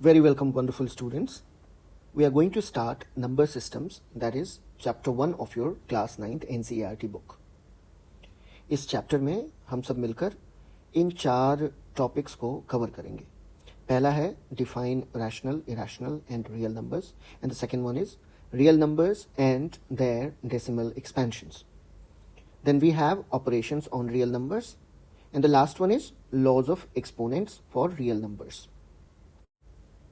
Very welcome, wonderful students. We are going to start number systems, that is chapter 1 of your class 9th NCERT book. इस chapter में हम सब मिलकर इन 4 topics को cover करेंगे. पहला है define rational, irrational and real numbers, and the second one is real numbers and their decimal expansions. Then we have operations on real numbers, and the last one is laws of exponents for real numbers.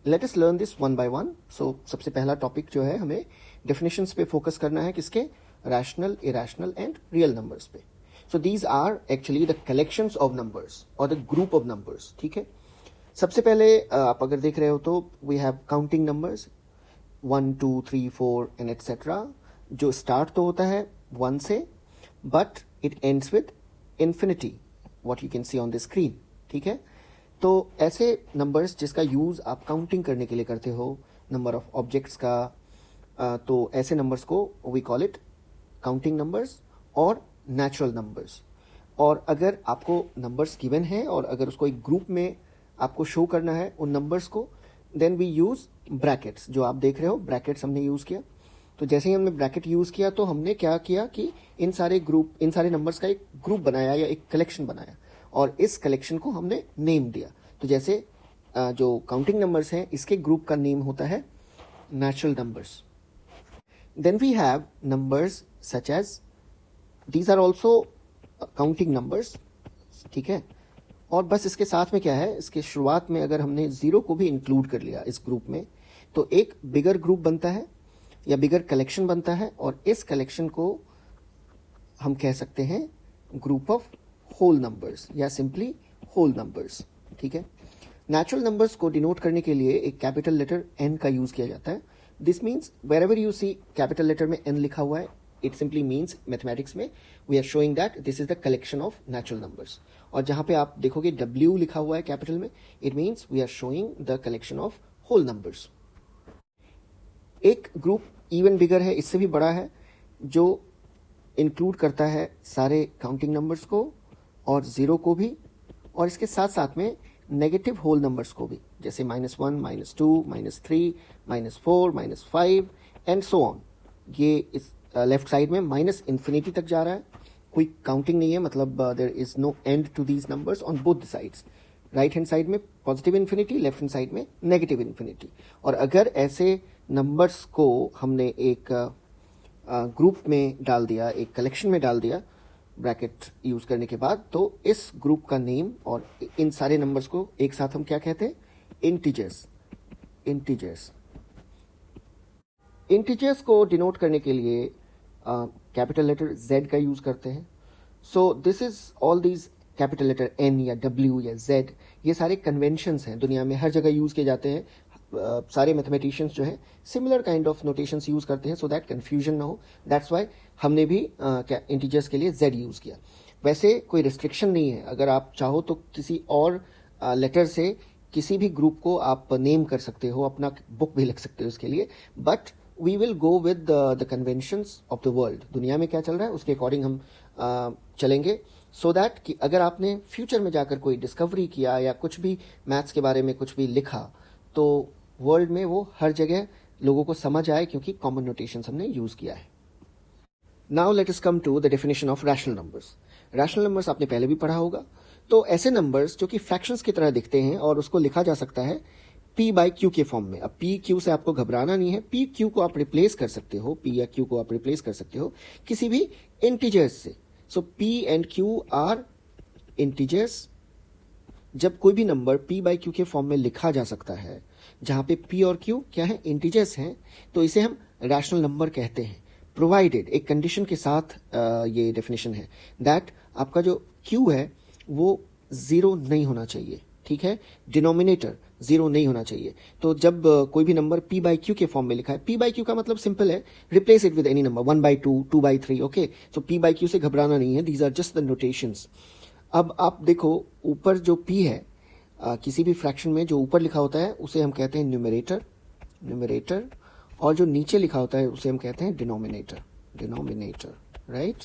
Let us learn this one by one. So सबसे पहला topic जो है हमें definitions पे focus करना है. किसके? Rational, irrational and real numbers पे. So these are actually the collections of numbers or the group of numbers. ठीक है. सबसे पहले आप अगर देख रहे हो तो we have counting numbers 1, 2, 3, 4 and etc. जो स्टार्ट तो होता है 1 से, but it ends with infinity, what you can see on the screen. ठीक है. तो ऐसे नंबर्स जिसका यूज आप काउंटिंग करने के लिए करते हो, नंबर ऑफ ऑब्जेक्ट्स का, तो ऐसे नंबर्स को we call it counting numbers और नेचुरल नंबर्स. और अगर आपको नंबर्स गिवन है और अगर उसको एक ग्रुप में आपको शो करना है उन नंबर्स को, देन वी यूज ब्रैकेट्स. जो आप देख रहे हो ब्रैकेट्स हमने यूज किया. तो जैसे ही हमने ब्रैकेट यूज किया तो हमने क्या किया कि इन सारे नंबर्स का एक ग्रुप बनाया या एक कलेक्शन बनाया, और इस कलेक्शन को हमने नेम दिया. तो जैसे जो काउंटिंग नंबर्स हैं इसके ग्रुप का नेम होता है natural numbers. Then we have numbers such as, these are also counting numbers. ठीक है. और बस इसके साथ में क्या है, इसके शुरुआत में अगर हमने 0 को भी इंक्लूड कर लिया इस ग्रुप में, तो एक बिगर ग्रुप बनता है या बिगर कलेक्शन बनता है, और इस कलेक्शन को हम कह सकते हैं ग्रुप ऑफ होल नंबर्स या सिंपली होल नंबर्स. ठीक है. नेचुरल नंबर्स को डिनोट करने के लिए एक कैपिटल लेटर n का यूज किया जाता है. This means wherever you see capital letter में n लिखा हुआ है, इट सिंपली मीन्स मैथमेटिक्स में we are showing that this is the collection of natural numbers. और जहां पे आप देखोगे w लिखा हुआ है कैपिटल में, it means we are showing the collection of whole numbers. एक ग्रुप इवन बिगर है, इससे भी बड़ा है, जो इंक्लूड करता है सारे काउंटिंग नंबर्स को और 0 को भी, और इसके साथ साथ में नेगेटिव होल नंबर्स को भी, जैसे -1, -2, -3, -4, -5 एंड सो ऑन. ये इस लेफ्ट साइड में -इंफिनिटी तक जा रहा है. कोई काउंटिंग नहीं है, मतलब there is no end to these numbers on both the sides. Right hand side में positive infinity, left hand side में नेगेटिव इन्फिनिटी. और अगर ऐसे नंबर्स को हमने एक ग्रुप में डाल दिया, एक कलेक्शन में डाल दिया ब्रैकेट यूज करने के बाद, तो इस ग्रुप का नेम और इन सारे नंबर्स को एक साथ हम क्या कहते हैं? इंटीजर्स. इंटीजर्स को डिनोट करने के लिए कैपिटल लेटर Z का यूज करते हैं. So this is all these capital letter N या W या Z, ये सारे कन्वेंशंस हैं, दुनिया में हर जगह यूज किए जाते हैं. सारे मैथमेटिशियंस जो है similar kind of notations use करते हैं, सो दैट कंफ्यूजन ना हो. दैट्स वाई हमने भी इंटीजर्स के लिए Z यूज किया. वैसे कोई रिस्ट्रिक्शन नहीं है, अगर आप चाहो तो किसी और लेटर से किसी भी ग्रुप को आप नेम कर सकते हो, अपना बुक भी लिख सकते हो इसके लिए. But we will go with the conventions of the world. दुनिया में क्या चल रहा है उसके अकॉर्डिंग हम चलेंगे, सो दैट कि अगर आपने फ्यूचर में जाकर कोई डिस्कवरी किया या कुछ भी मैथ्स के बारे में कुछ भी लिखा, तो वर्ल्ड में वो हर जगह लोगों को समझ आए, क्योंकि कॉमन नोटेशंस हमने यूज किया है. Now let us come to the definition of rational numbers. Rational numbers आपने पहले भी पढ़ा होगा. तो ऐसे नंबर्स जो कि फ्रैक्शंस की तरह दिखते हैं और उसको लिखा जा सकता है p/q के फॉर्म में. अब p/q से आपको घबराना नहीं है. p/q को आप रिप्लेस कर सकते हो, p या q को आप रिप्लेस कर सकते हो किसी भी इंटीजर्स से. So p and q are integers. जब कोई भी नंबर p/q के फॉर्म में लिखा जा सकता है, जहां पे p और q क्या है? इंटीजर्स हैं, तो इसे हम रैशनल नंबर कहते हैं. प्रोवाइडेड, एक कंडीशन के साथ ये डेफिनेशन है, दैट आपका जो q है वो 0 नहीं होना चाहिए. ठीक है. डिनोमिनेटर 0 नहीं होना चाहिए. तो जब कोई भी नंबर p/q के फॉर्म में लिखा है, p/q का मतलब सिंपल है, replace it with any number, 1/2, 2/3. Okay. So p/q से घबराना नहीं है. These are just the notations. अब आप देखो ऊपर जो p है, किसी भी फ्रैक्शन में जो ऊपर लिखा होता है उसे हम कहते हैं न्यूमरेटर, और जो नीचे लिखा होता है उसे हम कहते हैं denominator. Right.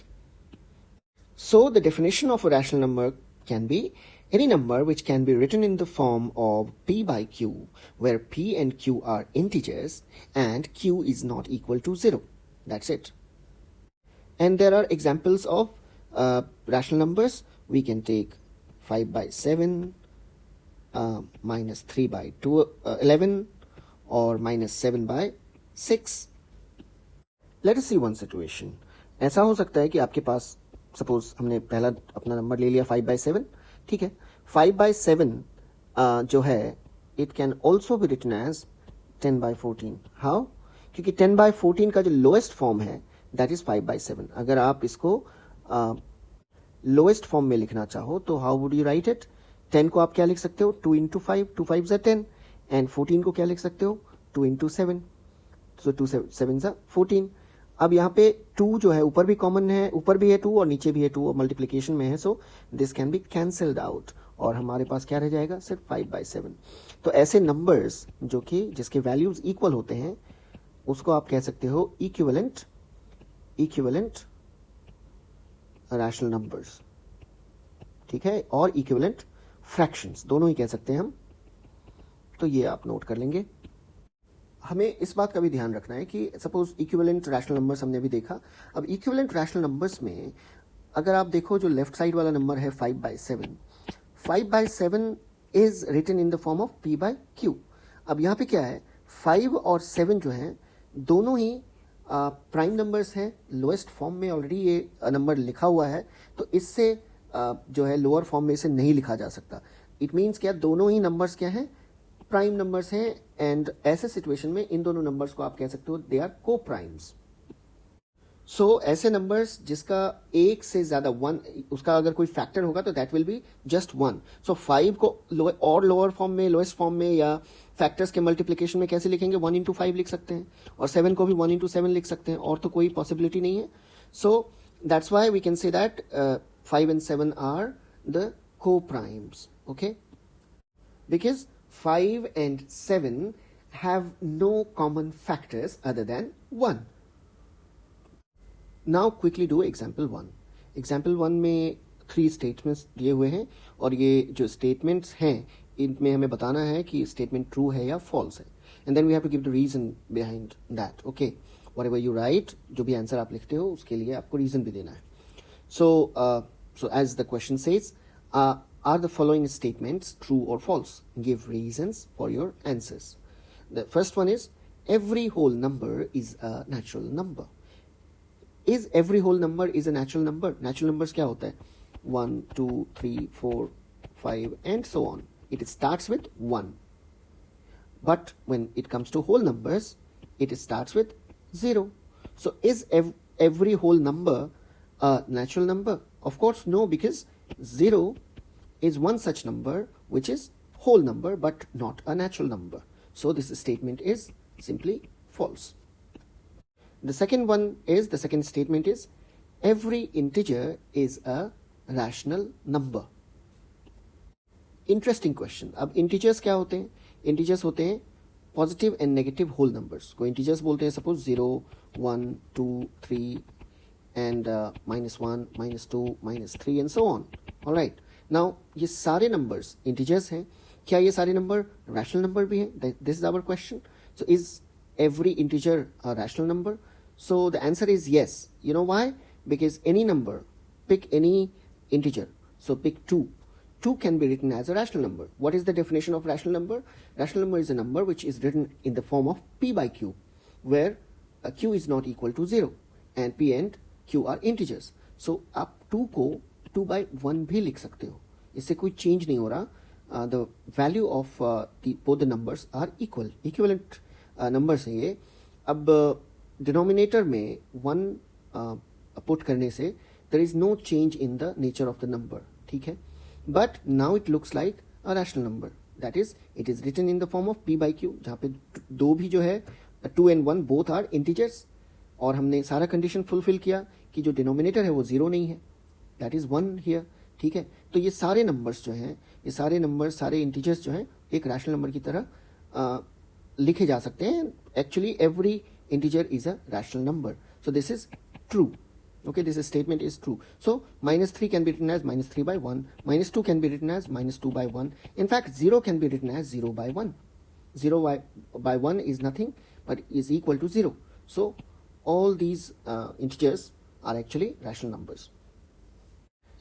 So the definition of a rational number can be Any number which can be written in the form of p by q, where p and q are integers and q is not equal to 0. That's it. And there are examples of rational numbers. We can take 5 by 7, minus 3 by 11, or minus 7 by 6. Let us see one situation. ऐसा हो सकता है कि आपके पास suppose हमने पहला अपना number ले लिया 5 by 7, ठीक है. 5 by 7 जो है it can also be written as 10 by 14. How? क्योंकि 10 by 14 का जो लोएस्ट फॉर्म है दैट इज 5 by 7. अगर आप इसको लोएस्ट फॉर्म में लिखना चाहो तो how would you right it? 10 को आप क्या लिख सकते हो? 2 into 5, 2 5s are 10, एंड 14 को क्या लिख सकते हो? 2 into 7, so 2 7s are 14. अब यहाँ पे 2 जो है ऊपर भी कॉमन है, ऊपर भी है 2 और नीचे भी है 2 और मल्टीप्लिकेशन में है, so this can be cancelled out और हमारे पास क्या रह जाएगा? सिर्फ 5 by 7. तो ऐसे नंबर्स जो कि जिसके वैल्यूज इक्वल होते हैं उसको आप कह सकते हो इक्विवेलेंट रैशनल नंबर्स, ठीक है, और इक्विवेलेंट फ्रैक्शंस, दोनों ही कह सकते हैं हम. तो ये आप नोट कर लेंगे. हमें इस बात का भी ध्यान रखना है कि सपोज इक्विवेलेंट रैशनल नंबर्स हमने अभी देखा. अब इक्विवेलेंट रैशनल नंबर्स में अगर आप देखो जो लेफ्ट साइड वाला नंबर है 5 by 7, 5 by 7 is written in the form of p by q. अब यहाँ पे क्या है? 5 और 7 जो है दोनों ही प्राइम नंबर्स हैं. लोएस्ट फॉर्म में ऑलरेडी ये नंबर लिखा हुआ है, तो इससे जो है लोअर फॉर्म में इसे नहीं लिखा जा सकता. इट मीन्स क्या दोनों ही नंबर्स क्या हैं? प्राइम नंबर्स हैं. एंड ऐसे सिचुएशन में इन दोनों नंबर्स को आप कह सकते हो दे आर को प्राइम्स. सो ऐसे नंबर्स जिसका एक से ज्यादा 1 उसका अगर कोई फैक्टर होगा तो दैट विल बी जस्ट 1. सो 5 को और लोअर फॉर्म में, लोएस्ट फॉर्म में या फैक्टर्स के मल्टीप्लिकेशन में कैसे लिखेंगे? 1 into 5 लिख सकते हैं, और 7 को भी 1 into 7 लिख सकते हैं, और तो कोई पॉसिबिलिटी नहीं है. So that's why we can say that 5 and 7 are the co-primes, okay? Because 5 and 7 have no common factors other than 1. Now quickly do example 1. Example 1 में 3 statements दिए हुए हैं, और ये जो statements हैं इनमें हमें बताना है कि statement true है या false है. And then we have to give the reason behind that, okay? Whatever you write, जो भी आंसर आप लिखते हो उसके लिए आपको रीजन भी देना है. So as the question says, are the following statements true or false? Give reasons for your answers. The first one is, every whole number is a natural number. Is every whole number is a natural number? Natural numbers क्या होता है? 1, 2, 3, 4, 5 and so on. It starts with 1. But when it comes to whole numbers, it starts with 0. So is every whole number a natural number? Of course no, because 0 is one such number which is whole number but not a natural number. So this statement is simply false. The second statement is, every integer is a rational number. Interesting question. अब integers क्या होते हैं? Integers होते हैं positive and negative whole numbers को integers बोलते हैं. Suppose 0, 1, 2, 3 and -1, -2, -3 and so on. Alright, now ये सारे नंबर्स इंटीजर्स हैं. क्या ये सारे नंबर रैशनल नंबर भी हैं? This is our question. So is every integer a rational number? So the answer is yes. You know why? Because any number, pick any integer. So pick 2. 2 can be written as a rational number. What is the definition of rational number? Rational number is a number which is written in the form of p by q, where q is not equal to 0 and p and q are integers. So आप 2 को 2 by 1 भी लिख सकते हो, इससे कोई change नहीं हो रहा. The value of both the numbers are equal. Equivalent numbers हैं ये. अब डिनोमिनेटर में 1 पुट करने से there is no change in the nature of the number. ठीक है, but now it looks like a rational number. That is, it is written in the form of p by q, जहाँ पे 2 भी जो है 2 and 1 both are integers, और हमने सारा कंडीशन फुलफिल किया कि जो डिनोमिनेटर है वो 0 नहीं है, that is 1 here. ठीक है, तो ये सारे नंबर्स जो हैं, ये सारे नंबर्स, सारे इंटीजर्स जो हैं एक रैशनल नंबर की तरह लिखे जा सकते हैं. Actually every integer is a rational number. So this is true. Okay, this statement is true. So minus 3 can be written as minus 3 by 1, minus 2 can be written as minus 2 by 1. In fact, 0 can be written as 0 by 1. 0 by 1 is nothing but is equal to 0. So all these integers are actually rational numbers.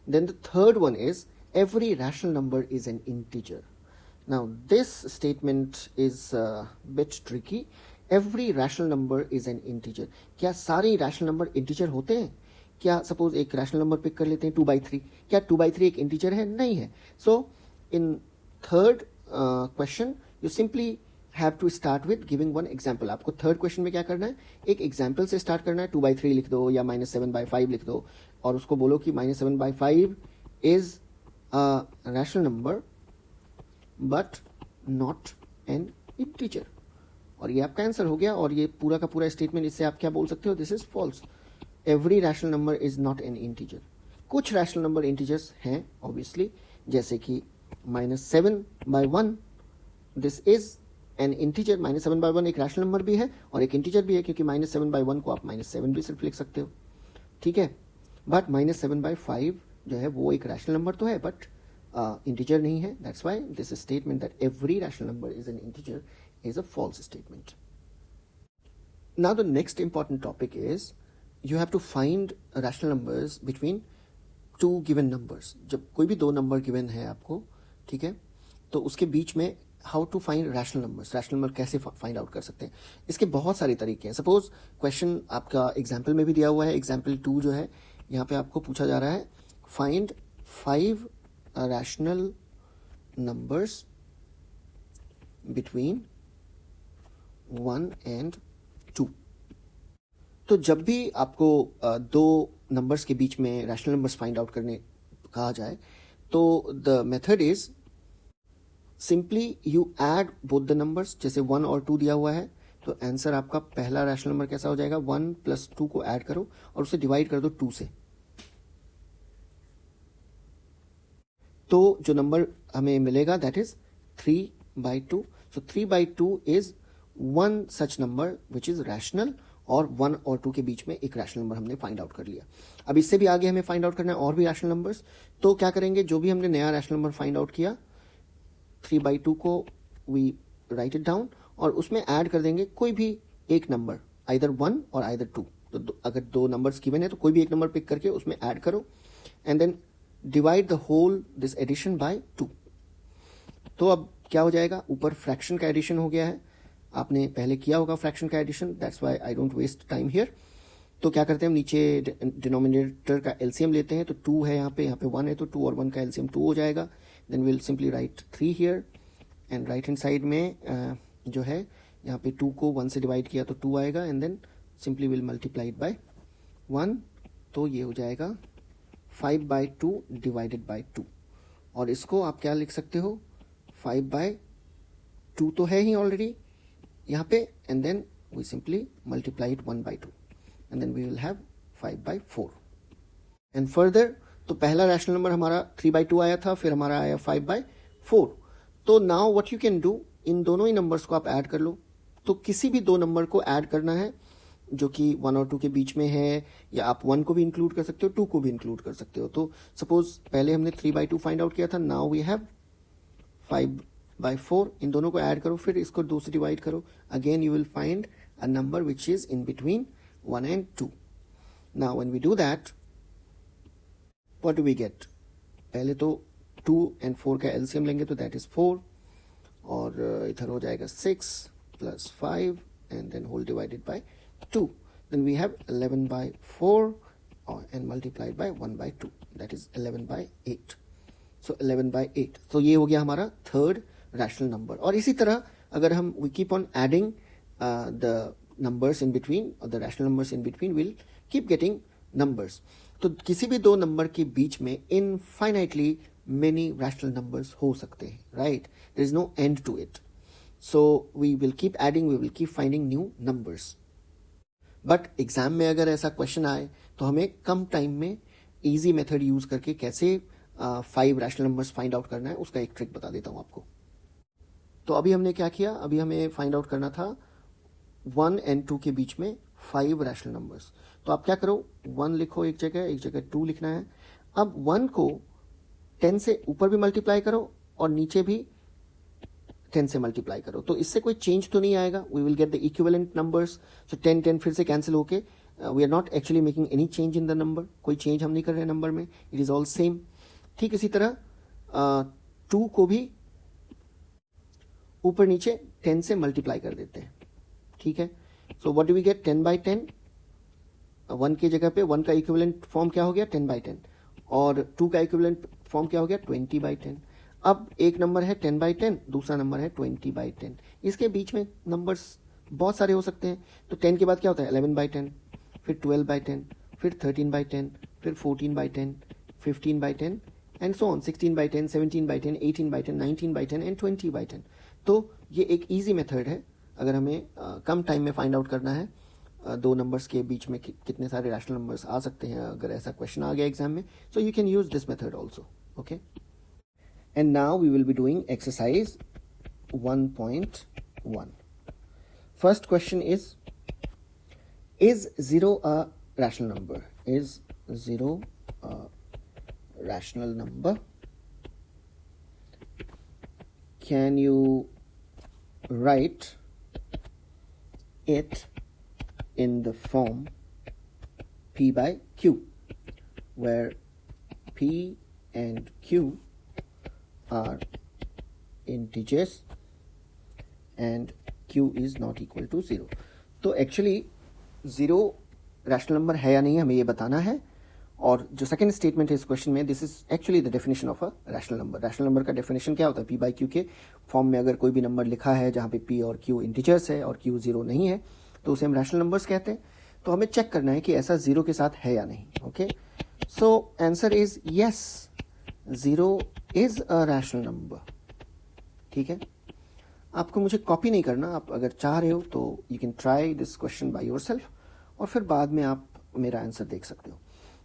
Then the third one is every rational number is an integer. Now this statement is a bit tricky. Every rational number is an integer. क्या सारे rational number integer होते हैं? क्या suppose एक rational number pick कर लेते हैं 2/3, क्या 2/3 एक इंटीजर है? नहीं है. So in third question you simply have to start with giving one example. आपको थर्ड क्वेश्चन में क्या करना है, एक एग्जाम्पल से स्टार्ट करना है. 2/3 लिख दो या -7/5 लिख दो और उसको बोलो कि -7/5 is a rational number but not an integer. और ये आपका आंसर हो गया. और ये पूरा का पूरा स्टेटमेंट, इससे आप क्या बोल सकते हो, this is false. Every rational number is not an integer. कुछ रैशनल नंबर इंटीजर्स हैं ऑब्वियसली, जैसे कि -7/1 दिस इज एन इंटीजर. -7/1 एक रैशनल नंबर भी है और एक इंटीजर भी है, क्योंकि -7/1 को आप -7 भी सिर्फ लिख सकते हो. ठीक है, बट -7/5 जो है वो एक रैशनल नंबर तो है बट इंटीजर नहीं है. That's why this statement that every rational number is an integer is a false statement. Now the next important topic is you have to find rational numbers between two given numbers. जब कोई भी दो number given है आपको, ठीक है, तो उसके बीच में how to find rational numbers. Rational number कैसे फाइंड आउट कर सकते हैं, इसके बहुत सारे तरीके हैं. सपोज क्वेश्चन आपका एग्जाम्पल में भी दिया हुआ है. एग्जाम्पल 2 जो है यहाँ पे आपको पूछा जा रहा है, find 5 rational numbers between 1 and 2. तो जब भी आपको दो नंबर्स के बीच में रैशनल नंबर्स फाइंड आउट करने कहा जाए, तो the method is simply you add both the numbers. जैसे 1 और 2 दिया हुआ है, तो आंसर आपका पहला रैशनल नंबर कैसा हो जाएगा, 1 + 2 को ऐड करो और उसे डिवाइड कर दो 2 से. तो जो नंबर हमें मिलेगा that is 3/2. So 3/2 is one such number which is rational, और 1 और 2 के बीच में एक रैशनल नंबर हमने फाइंड आउट कर लिया. अब इससे भी आगे हमें फाइंड आउट करना है और भी रैशनल नंबर्स. तो क्या करेंगे, जो भी हमने नया रैशनल नंबर फाइंड आउट किया 3/2 को वी राइट इट डाउन और उसमें ऐड कर देंगे कोई भी एक नंबर, आइदर 1 और आइदर 2. तो अगर दो नंबर्स गिवन है तो कोई भी एक नंबर पिक करके उसमें ऐड करो and then divide the whole this addition by 2. तो अब क्या हो जाएगा, ऊपर फ्रैक्शन का एडिशन हो गया है. आपने पहले किया होगा फ्रैक्शन का addition, that's why I don't waste time here. तो क्या करते हैं, हम नीचे डिनोमिनेटर का एलसीएम लेते हैं. तो 2 है यहाँ पे 1 है, तो 2 और 1 का एलसीएम 2 हो जाएगा. Then will simply write 3 here and right hand side में जो है यहाँ पे 2 को 1 से डिवाइड किया तो 2 आएगा and then simply will multiply by 1. तो ये हो जाएगा 5/2 डिवाइडेड बाय 2. और इसको आप क्या लिख सकते हो, 5/2 तो है ही ऑलरेडी यहाँ पे and then we simply multiply it 1/2 and then we will have 5/4. And further तो पहला रैशनल नंबर हमारा 3/2 आया था, फिर हमारा आया 5/4. तो now what you can do, इन दोनों ही नंबर्स को आप ऐड कर लो. तो किसी भी दो नंबर को ऐड करना है जो कि 1 और 2 के बीच में है, या आप 1 को भी इंक्लूड कर सकते हो, 2 को भी इंक्लूड कर सकते हो. तो सपोज पहले हमने 3/2 फाइंड आउट किया था, नाउ वी हैव 5/4. इन दोनों को ऐड करो, फिर इसको 2 से डिवाइड करो. Again you will find a number which is in between 1 and 2. Now when we do that, what do we get, पहले तो 2 and 4 का एलसीएम लेंगे तो दैट इज 4, और इधर हो जाएगा 6 + 5 and then whole divided by 2. Then we have 11/4 and multiplied by 1/2. That is 11/8. So 11/8. So ये हो गया हमारा थर्ड रैशनल नंबर. और इसी तरह अगर हम we keep on adding the numbers in between, or the rational numbers in between, we'll keep getting numbers. तो किसी भी दो नंबर के बीच में infinitely many rational numbers हो सकते हैं, right? There is no end to it. So we will keep adding, we will keep finding new numbers. But exam में अगर ऐसा क्वेश्चन आए तो हमें कम टाइम में इजी मेथड यूज करके कैसे 5 रैशनल नंबर्स फाइंड आउट करना है, उसका एक ट्रिक बता देता हूं आपको. तो अभी हमने क्या किया, अभी हमें फाइंड आउट करना था 1 एंड 2 के बीच में 5 रैशनल नंबर्स। तो आप क्या करो, 1 लिखो एक जगह 2 लिखना है। अब 1 को 10 से ऊपर भी मल्टीप्लाई करो और नीचे भी 10 से मल्टीप्लाई करो, तो इससे कोई चेंज तो नहीं आएगा। We will get the equivalent numbers. So 10 10 फिर से कैंसिल होके we are not actually making any change in the number, कोई चेंज हम नहीं कर रहे हैं नंबर में, इट इज ऑल सेम। ठीक इसी तरह 2 को भी ऊपर नीचे 10 से मल्टीप्लाई कर देते हैं। ठीक है, so what do we get, 10/10। 1 की जगह पे 1 का इक्विवेलेंट फॉर्म क्या हो गया, 10/10, और 2 का इक्विवेलेंट फॉर्म क्या हो गया, 20/10। अब एक नंबर है 10/10, दूसरा नंबर है 20/10। इसके बीच में नंबर्स बहुत सारे हो सकते हैं। तो 10 के बाद क्या होता है, 11/10, फिर 12/10, फिर 13/10, फिर 14/10, 15/10 एंड सो ऑन, 16/10, 17/10, 18/10, 19/10 एंड 20/10। तो ये एक ईजी मेथड है अगर हमें कम टाइम में फाइंड आउट करना है दो नंबर्स के बीच में कितने सारे रैशनल नंबर्स आ सकते हैं, अगर ऐसा क्वेश्चन आ गया एग्जाम में। So you can use this method also. Okay, and now we will be doing exercise 1.1. First question is 0 a rational number? Is 0 a rational number? Can you write it in the form P by Q, where P and Q are integers and Q is not equal to 0. तो actually 0 rational number है या नहीं हमें ये बताना है। और जो सेकंड स्टेटमेंट है इस क्वेश्चन में, this is actually the definition of a rational number. Rational number का डेफिनेशन क्या होता है, P by Q के फॉर्म में अगर कोई भी नंबर लिखा है जहां पे P और Q इंटीजर्स है और Q 0 नहीं है तो उसे हम रैशनल नंबर्स कहते हैं। तो हमें चेक करना है कि ऐसा 0 के साथ है या नहीं। Okay, so answer is yes, 0 is a rational number. ठीक है, आपको मुझे कॉपी नहीं करना, आप अगर चाह रहे हो तो you can try this question by yourself और फिर बाद में आप मेरा आंसर देख सकते हो।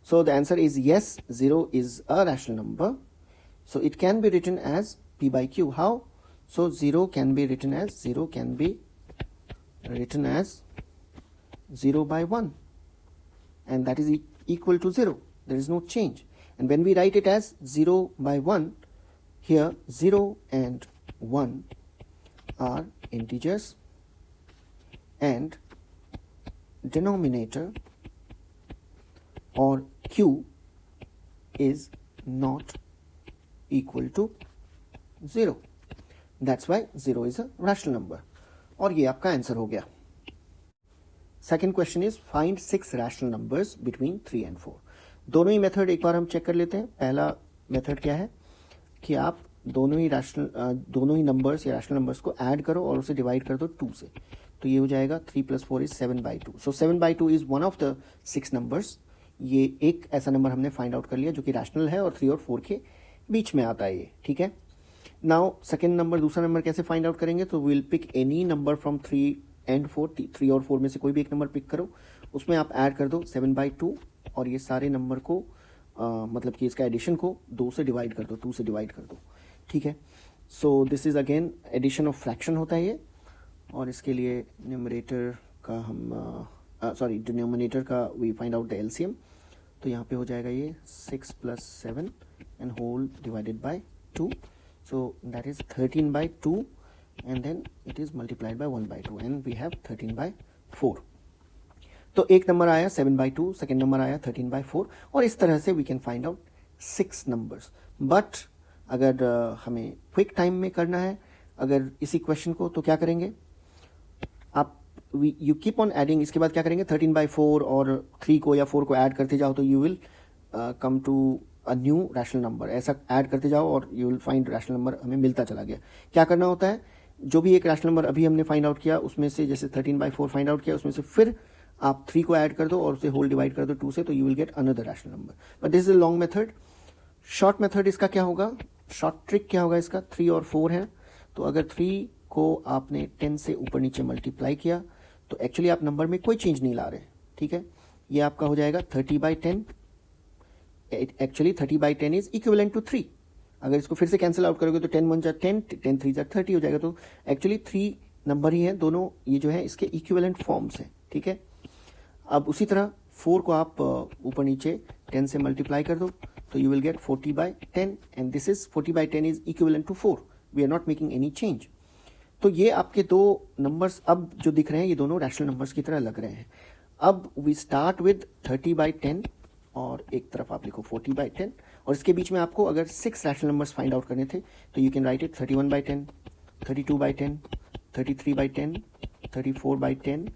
So the answer is yes, 0 is a rational number. So it can be written as P by Q. How? So 0 can be written as 0 by 1 and that is equal to 0. There is no change. And when we write it as 0 by 1, here 0 and 1 are integers and denominator or Q is not equal to 0. That's why 0 is a rational number. और ये आपका answer हो गया। Second question is find 6 rational numbers between 3 and 4. दोनों ही method एक बार हम check कर लेते हैं। पहला मेथड क्या है कि आप दोनों ही नंबर्स या रैशनल नंबर्स को ऐड करो और उसे डिवाइड कर दो 2 से। तो ये हो जाएगा 3 + 4 is 7/2. So 7/2 is one of the 6 numbers. ये एक ऐसा नंबर हमने फाइंड आउट कर लिया जो कि रैशनल है और 3 और 4 के बीच में आता है ये। ठीक है, नाउ सेकेंड नंबर, दूसरा नंबर कैसे फाइंड आउट करेंगे, तो will pick any number from 3 and 4. 3 और 4 में से कोई भी एक नंबर पिक करो, उसमें आप ऐड कर दो 7/2 और ये सारे नंबर को मतलब कि इसका एडिशन को 2 से डिवाइड कर दो, 2 से डिवाइड कर दो। ठीक है, so this is again addition of fraction होता है ये, और इसके लिए न्यूमरेटर का हम डिनोमिनेटर का we find out the LCM. तो यहाँ पे हो जाएगा ये 6 + 7 and whole divided by 2, so that is 13/2 and then it is multiplied by 1/2 and we have 13/4. तो एक नंबर आया 7/2, सेकेंड नंबर आया 13/4 और इस तरह से we can find out 6 numbers. But अगर हमें क्विक टाइम में करना है अगर इसी क्वेश्चन को, तो क्या करेंगे आप, यू कीप ऑन एडिंग। इसके बाद क्या करेंगे, 13/4 और 3 को या 4 को ऐड करते जाओ तो you will come to a new rational number. ऐसा ऐड करते जाओ और you will find rational number हमें मिलता चला गया। क्या करना होता है, जो भी एक रैशनल नंबर अभी हमने फाइंड आउट किया उसमें से, जैसे 13/4 फाइंड आउट किया, उसमें से फिर आप 3 को ऐड कर दो और उसे होल डिवाइड कर दो 2 से, तो you will get another rational number. But this is a long method. Short method इसका क्या होगा, शॉर्ट ट्रिक क्या होगा इसका, 3 और 4 है, तो अगर 3 को आपने 10 से ऊपर नीचे मल्टीप्लाई किया तो एक्चुअली आप नंबर में कोई चेंज नहीं ला रहे। ठीक है, ये आपका हो जाएगा 30/10। Actually 30/10 is equivalent to 3। अगर इसको फिर से कैंसिल आउट करोगे तो 10 × 1 = 10, 10 × 3 = 30 हो जाएगा। तो एक्चुअली 3 नंबर ही हैं दोनों, ये जो है इसके इक्विवेलेंट फॉर्म्स हैं, ठीक है। अब उसी तरह 4 को आप ऊपर नीचे 10 से मल्टीप्लाई कर दो तो you will get 40/10 and this is 40/10 is equivalent to 4, we are not making any change. तो ये आपके दो नंबर्स अब जो दिख रहे हैं ये दोनों रैशनल नंबर्स की तरह लग रहे हैं। अब वी स्टार्ट विद 30/10 और एक तरफ आप लिखो 40/10 और इसके बीच में आपको अगर 6 रैशनल नंबर्स फाइंड आउट करने थे तो you can write it 31/10, 32/10, 33/10, 34/10,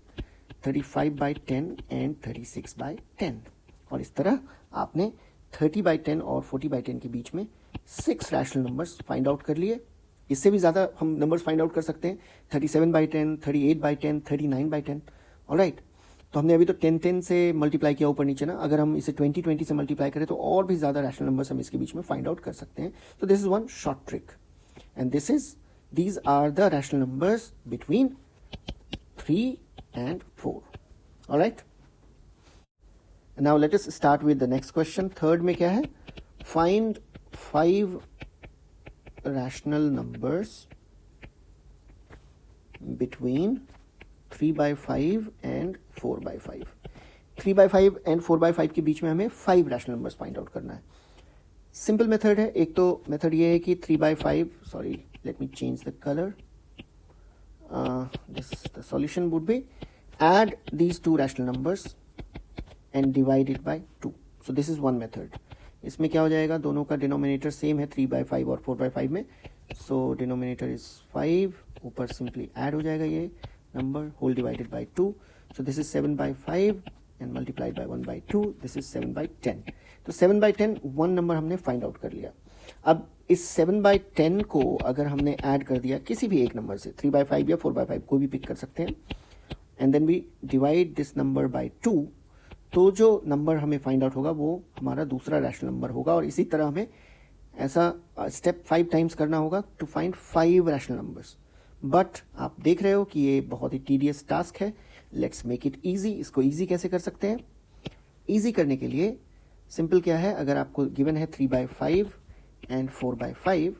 35/10 and 36/10। और इस तरह आपने 30/10 और 40/10 के बीच में 6 रैशनल नंबर्स फाइंड आउट कर लिए। इससे भी ज़्यादा हम नंबर्स फाइंड आउट कर सकते हैं, 37/10, 38/10, 39/10। ऑलराइट, तो हमने अभी तो 10 से मल्टीप्लाई किया ऊपर नीचे ना, अगर हम इसे 20 से मल्टीप्लाई करें तो और भी ज़्यादा रैशनल नंबर्स हम इसके बीच में फाइंड आउट कर सकते हैं। तो this is one short trick and these are the rational numbers between 3 and 4. All right. Now let us start with the next question. Third में क्या है? Find 5 rational numbers between 3/5 and 4/5. 3/5 and 4/5 के बीच में हमें 5 rational numbers find out करना है। Simple method है। एक तो मेथड ये है कि 3/5, sorry let me change the color. The solution would be add these two rational numbers and divide it by 2. So this is one method. इसमें क्या हो जाएगा, दोनों का डिनोमिनेटर सेम है 3/5 और 4/5 में, so denominator is 5, ऊपर सिंपली ऐड हो जाएगा ये number, whole divided by 2. So this is 7/5 and multiplied by 1/2. This is 7/10. तो 7/10 वन नंबर हमने फाइंड आउट कर लिया। अब इस 7/10 को अगर हमने ऐड कर दिया किसी भी एक नंबर से, 3/5 या 4/5 कोई भी पिक कर सकते हैं, and then we divide this number by 2, तो जो नंबर हमें फाइंड आउट होगा वो हमारा दूसरा रैशनल नंबर होगा। और इसी तरह हमें ऐसा स्टेप 5 टाइम्स करना होगा to find 5 rational numbers. But आप देख रहे हो कि ये बहुत ही टीडियस टास्क है। Let's make it easy. इसको ईजी कैसे कर सकते हैं? ईजी करने के लिए सिंपल क्या है, अगर आपको गिवन है 3/5 एंड 4/5,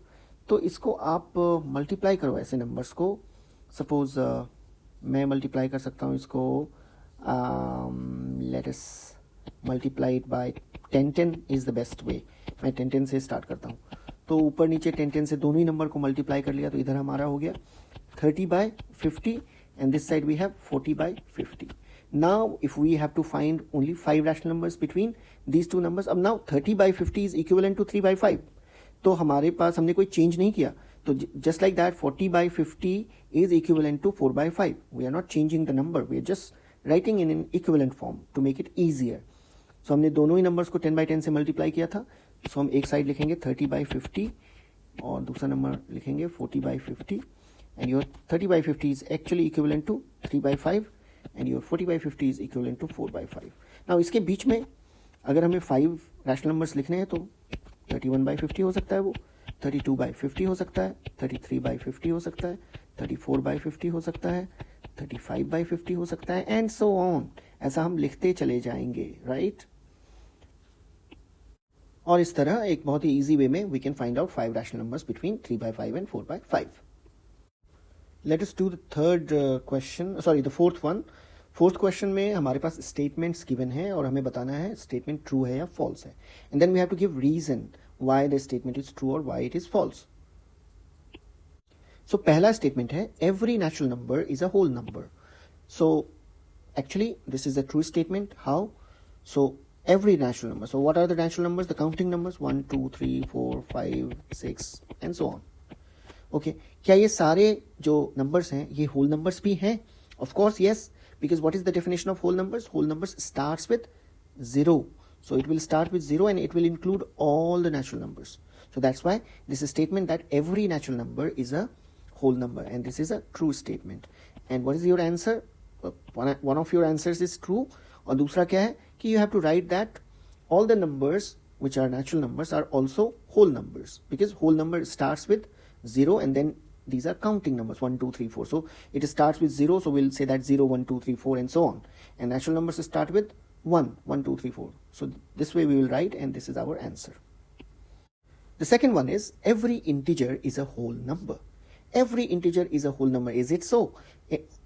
तो इसको आप मल्टीप्लाई करो ऐसे नंबर्स को। सपोज मैं मल्टीप्लाई कर सकता हूँ इसको, let us multiply it by 10 is the best way. मैं 10 से स्टार्ट करता हूँ, तो ऊपर नीचे 10 से दोनों ही नंबर को मल्टीप्लाई कर लिया, तो इधर हमारा हो गया 30/50 and this side we have 40/50. Now if we have to find only 5 rational numbers between these two numbers, अब now 30/50 is equivalent to 3/5, तो हमारे पास हमने कोई चेंज नहीं किया, तो just like that 40/50 is equivalent to 4/5. We are not changing the number, we are just writing in an equivalent form to make it easier. So हमने दोनों ही नंबर्स को 10/10 से मल्टीप्लाई किया था, so हम एक साइड लिखेंगे 30/50 और दूसरा नंबर लिखेंगे 40/50. And your 30/50 is actually equivalent to 3/5 and your 40/50 is equivalent to 4/5. Now इसके बीच में अगर हमें 5 रैशनल नंबर्स लिखने हैं तो 31/50 हो सकता है, वो 32/50 हो सकता है, 33/50 हो सकता है, 34/50 हो सकता है, 35/50 हो सकता है, एंड सो ऑन। ऐसा हम लिखते चले जाएंगे, राइट? और इस तरह एक बहुत ही इजी वे में we can find out 5 rational numbers between 3/5 and 4/5. Let us do the third question, sorry the fourth one. Fourth question में हमारे पास स्टेटमेंट्स गिवन है और हमें बताना है स्टेटमेंट ट्रू है या फॉल्स है, and then we have to give reason why the statement is true और why it is false. So पहला स्टेटमेंट है every natural number is a whole number. So actually this is a true statement. How? So every natural number. So what are the natural numbers? The counting numbers 1, 2, 3, 4, 5, 6 and so on. Okay, क्या ये सारे जो numbers हैं ये whole numbers भी हैं? Of course yes, because what is the definition of whole numbers? Whole numbers starts with 0. So it will start with 0 and it will include all the natural numbers. So that's why this is a statement that every natural number is a whole number, and this is a true statement. And what is your answer? One of your answers is true. और दूसरा क्या है कि you have to write that all the numbers which are natural numbers are also whole numbers, because whole number starts with 0 and then these are counting numbers 1, 2, 3, 4. So it starts with 0, so we'll say that 0, 1, 2, 3, 4 and so on. And natural numbers start with 1, 1, 2, 3, 4. So this way we will write, and this is our answer. The second one is every integer is a whole number. every integer is a whole number. Is it so?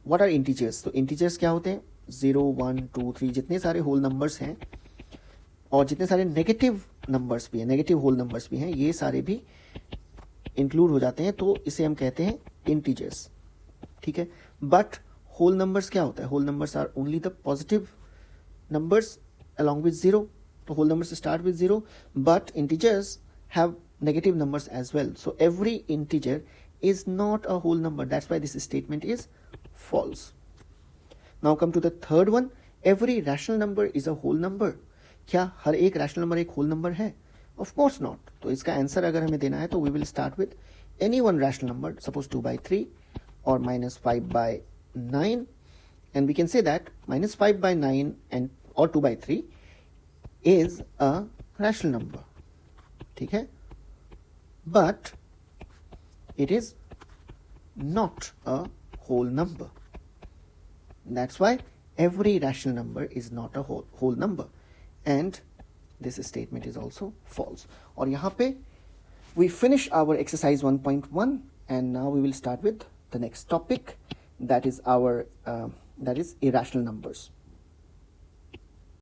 What are integers? तो integers क्या होते हैं? 0, 1, 2, 3 जितने सारे whole numbers हैं और जितने सारे नेगेटिव नंबर्स भी हैं, नेगेटिव होल नंबर्स भी हैं, ये सारे भी इंक्लूड हो जाते हैं, तो इसे हम कहते हैं इंटीजर्स. ठीक है. बट होल नंबर्स क्या होता है? Whole numbers are only the positive numbers along with zero. तो whole numbers start with zero, but integers have negative numbers as well. So every integer is not a whole number. That's why this statement is false. Now come to the third one. Every rational number is a whole number. क्या हर एक rational number एक whole number है? Of course not. तो इसका answer अगर हमें देना है तो we will start with any one rational number, suppose 2/3 और -5/9, and we can say that -5/9 and और 2/3 इज अ रैशनल नंबर. ठीक है. But it is not a whole number. That's why every rational number is not a whole number, and this statement is also false. और यहाँ पे we finish our exercise 1.1, and now we will start with the next topic, that is irrational numbers.